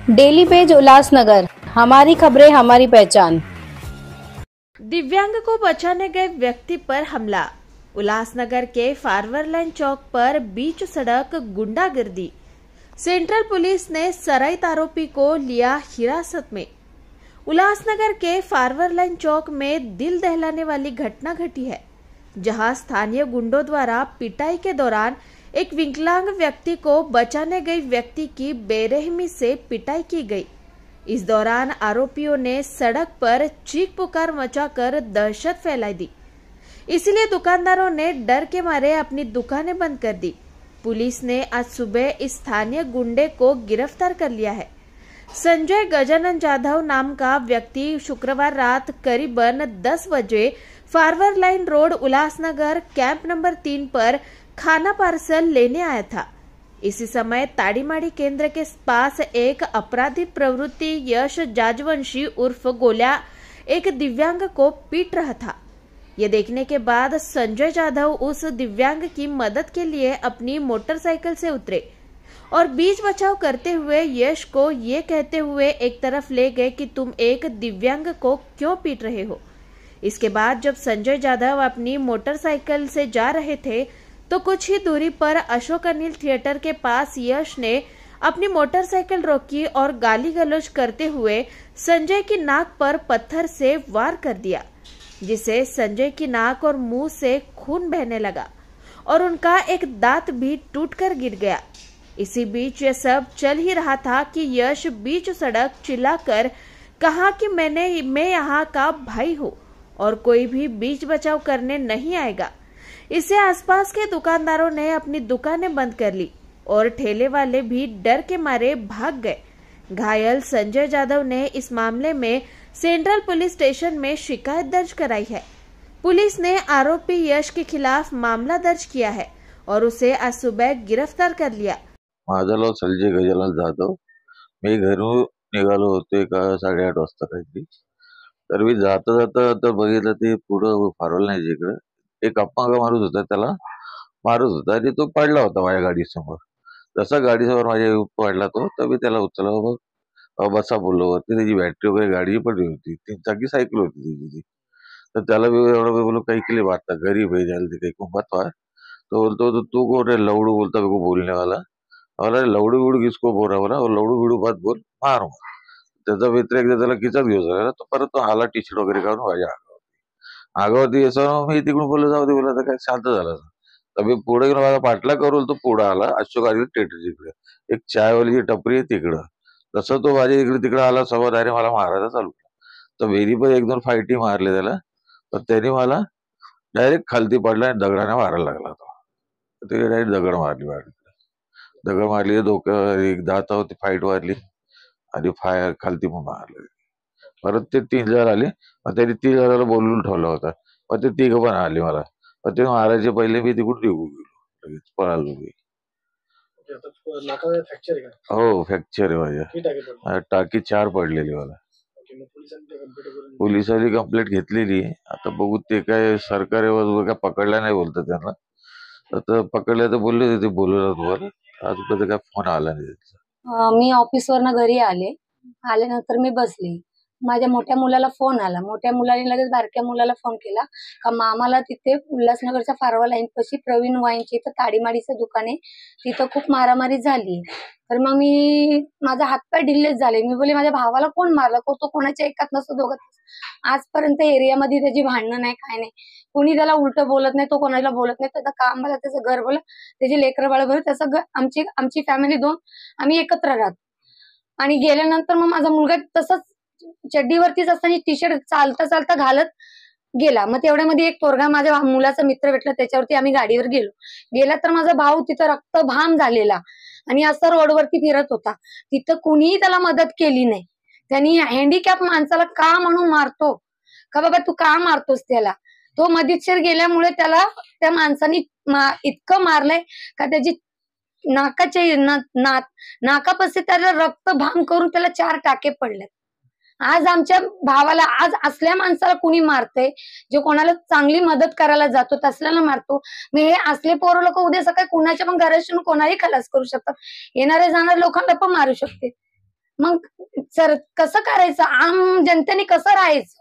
Daily page Ulhasnagar, हमारी खबरें हमारी पहचान। दिव्यांग को बचाने गए व्यक्ति पर हमला। उल्लासनगर के फारवर लाइन चौक पर बीच सड़क गुंडागर्दी। सेंट्रल पुलिस ने सराइत आरोपी को लिया हिरासत में। उल्लासनगर के फारवर लाइन चौक में दिल दहलाने वाली घटना घटी है, जहां स्थानीय गुंडों द्वारा पिटाई के दौरान एक विकलांग व्यक्ति को बचाने गई व्यक्ति की बेरहमी से पिटाई की गई। इस दौरान आरोपियों ने सड़क पर चीख पुकार मचाकर दहशत फैलाई दी। इसलिए दुकानदारों ने डर के मारे अपनी दुकानें बंद कर दी। पुलिस ने आज सुबह इस स्थानीय गुंडे को गिरफ्तार कर लिया है। संजय गजानन जाधव नाम का व्यक्ति शुक्रवार रात करीबन 10 बजे फारवर line road Ulhasnagar camp number 3 पर खाना पार्सल लेने आया था। इसी समय ताड़ीमाड़ी केंद्र के पास एक आपराधिक प्रवृत्ति यश जाजवंशी उर्फ गोल्या एक दिव्यांग को पीट रहा था। यह देखने के बाद संजय जाधव उस दिव्यांग की मदद के लिए अपनी मोटरसाइकिल से उतरे और बीच बचाव करते हुए यश को ये कहते हुए एक तरफ ले गए कि तुम एक दिव्यांग को क्यों पीट रहे हो। इसके बाद जब संजय जाधव अपनी मोटरसाइकिल से जा रहे थे तो कुछ ही दूरी पर अशोक अनिल थिएटर के पास यश ने अपनी मोटरसाइकिल रोकी और गाली गलौज करते हुए संजय की नाक पर पत्थर से वार कर दिया, जिससे संजय की नाक और मुंह से खून बहने लगा और उनका एक दांत भी टूटकर गिर गया। इसी बीच यह सब चल ही रहा था कि यश बीच सड़क चिल्लाकर कहा कि मैं यहाँ का भाई हूँ और कोई भी बीच बचाव करने नहीं आएगा। इससे आसपास के दुकानदारों ने अपनी दुकानें बंद कर ली और ठेले वाले भी डर के मारे भाग गए। घायल संजय जाधव ने इस मामले में सेंट्रल पुलिस स्टेशन में शिकायत दर्ज कराई है। पुलिस ने आरोपी यश के खिलाफ मामला दर्ज किया है और उसे आज सुबह गिरफ्तार कर लिया। माझं नाव संजय गजानन जाधव। मी घरून निघालो होतो एका 8:30 वाजता काहीतरी, तर मी जाता जाता बघितलं ते पुढं फारवल नाही इकडं एक अपंग माणूस होता, त्याला मारत होता आणि तो पडला होता माझ्या गाडीसमोर। जसा गाडीसमोर माझ्या पडला तो, तर मी त्याला उचललं, बसा बोललो वरती। त्याची बॅटरी वगैरे गाडी पडली होती, 3 चाकी सायकल होती त्याची ती। तर त्याला मी एवढं बोललो काही के लिए मारता, गरीब है जाल दे काही मत मार। तो बोलतो तो तू कौन है लवड़ू, बोलता मेरे को बोलने वाला। बोला लवड़ू बिवड़ू किसको बोल रहा, बोला लवड़ू बिवड़ू बात बोल मार। त्याचा मित्र एकदा त्याला खिचत घेऊन गेला, तो परत तो आला टी शर्ट वगैरे काढून माझ्या आगावरती असं मी तिकडून बोललो जाऊ दे, बोला तर काय शांत झाला। तर मी पुढे गेलो, माझा पाठला करून तो पुढे आला अशोक अनिल थिएटरच्या इकडे, एक चायवालीची टपरी आहे तिकडं। तसं तो माझ्या इकडे तिकडे आला समोर, अरे मला मारायला चालू केला। तर वेरी पण 1-2 फाईटी मारले त्याला, पण त्याने मला डायरेक्ट खालती पडला आणि दगडाने मारायला लागला तो। ते डायरेक्ट दगड मारली डोक्यावर, एक दातावरती फाईट मारली आणि फायर खालती पण मारलं। परत ते 3 जण आले, मग त्यांनी 3 जणांना बोलून ठेवला होता। मग ते 3 पण आले मला, मग ते मारायचे पहिले मी तिकडून निघून गेलो, लगेच पळालो मी। हो फ्रॅक्चर आहे माझ्या, टाकी 4 पडलेली मला। पोलिसांनी कंप्लेंट घेतलेली आहे, आता बघू ते काय सरकारी काय पकडला नाही बोलतात त्यांना। आता पकडल्या तर बोलले ते बोलवलं तुम्हाला, अजून काय फोन आला नाही त्यांचा। मी ऑफिसवरनं घरी आल्यानंतर मी बसली, माझ्या मोठ्या मुलाला फोन आला। मोठ्या मुलाने लगेच बारक्या मुलाला फोन केला का मामाला तिथे उल्हासनगरच्या फारवा लाईन पाशी प्रवीण वाईनची इथं ताडीमाडीचं दुकान आहे, तिथं खूप मारामारी झाली। तर मग मी माझा हातपाय ढिल्लेच झाले। मी बोलले माझ्या भावाला कोण मारलं, तो कोणाच्या एकात नसतो दोघात। आजपर्यंत एरियामध्ये त्याची भांडणं नाही, काय नाही, कोणी त्याला उलट बोलत नाही, तो कोणाला बोलत नाही। त्याचं काम भलं, त्याचं घर भलं, त्याची लेकरं बाळ भलं, त्याचं आमची फॅमिली 2 आम्ही एकत्र राहतो। आणि गेल्यानंतर मग माझा मुलगा तसंच चड्डीवरतीच असताना टी शर्ट चालता चालता घालत गेला। मग तेवढ्यामध्ये एक पोरगा माझ्या मुलाचा मित्र भेटला, त्याच्यावरती आम्ही गाडीवर गेला तर माझा भाऊ तिथं रक्तभाम झालेला आणि असं रोडवरती फिरत होता। तिथं कुणीही त्याला मदत केली नाही। त्यांनी हँडिकॅप माणसाला का म्हणून मारतो का बाबा, तू का मारतोस त्याला? तो मधीतशीर गेल्यामुळे त्याला त्या माणसाने इतकं मारलंय का त्याची नाकापाशी त्याला रक्तभाम करून त्याला 4 टाके पडले। आज आमच्या भावाला, आज असल्या माणसाला कुणी मारतंय जो कोणाला चांगली मदत करायला जातो तसल्याला मारतो। मग हे असले पोरं लोक उद्या सकाळी कुणाच्या पण घरातून कोणाही खलास करू शकतात, येणारे जाणारे लोकांना पण मारू शकते। मग सर कसं करायचं, आम जनतेने कसं राहायचं?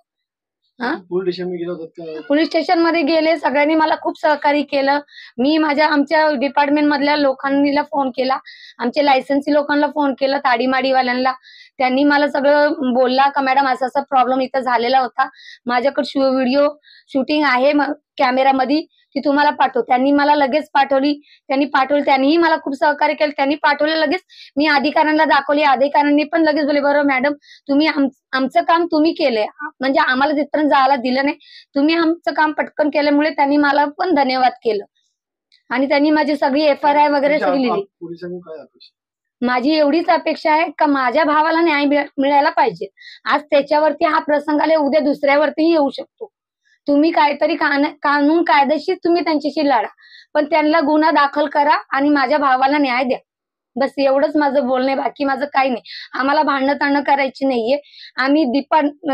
पोलीस स्टेशन गेलो होतो पोलीस स्टेशन मध्ये गेले, सगळ्यांनी मला खूप सहकार्य केलं. मी आमच्या डिपार्टमेंट मधल्या लोकांना फोन केला, आमच्या लायसन्सी लोकांना फोन केला, ताडीमाडीवाल्यांना. त्यांनी मला सगळं बोलला का मॅडम असा असा प्रॉब्लेम इथं झालेला होता, माझ्याकडे व्हिडिओ शूटिंग आहे कॅमेरामध्ये, ती तुम्हाला पाठव. त्यांनी मला लगेच पाठवली. त्यांनीही मला खूप सहकार्य केलं. त्यांनी पाठवलं लगेच. मी अधिकाऱ्यांना दाखवली, अधिकाऱ्यांनी पण लगेच बोलले बरोबर मॅडम तुम्ही आमचं काम तुम्ही केलंय, म्हणजे आम्हाला तिथपर्यंत जायला दिलं नाही, तुम्ही आमचं काम पटकन केल्यामुळे त्यांनी मला पण धन्यवाद केलं. आणि त्यांनी माझी सगळी FIR वगैरे सगळी लिहिली. पोलिसांनी काय अपेक्षा? माझी एवढीच अपेक्षा आहे का माझ्या भावाला न्याय मिळायला पाहिजे. आज त्याच्यावरती हा प्रसंग आले, उद्या दुसऱ्यावरतीही येऊ शकतो. तुम्ही काहीतरी कानून कायदेशीर तुम्ही त्यांच्याशी लढा, पण त्यांना गुन्हा दाखल करा आणि माझ्या भावाला न्याय द्या. बस एवढंच माझं बोलणं आहे, बाकी माझं काही नाही. आम्हाला भांडणं करायची नाहीये. आम्ही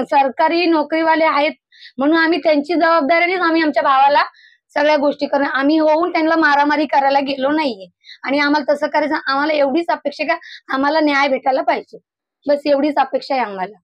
सरकारी नोकरीवाले आहेत म्हणून आम्ही त्यांची जबाबदारीनेच आम्ही आमच्या भावाला सगळ्या गोष्टी करणं, आम्ही होऊन त्यांना मारामारी करायला गेलो नाहीये. आणि आम्हाला तसं करायचं, आम्हाला एवढीच अपेक्षा का आम्हाला न्याय भेटायला पाहिजे. बस एवढीच अपेक्षा आहे आम्हाला.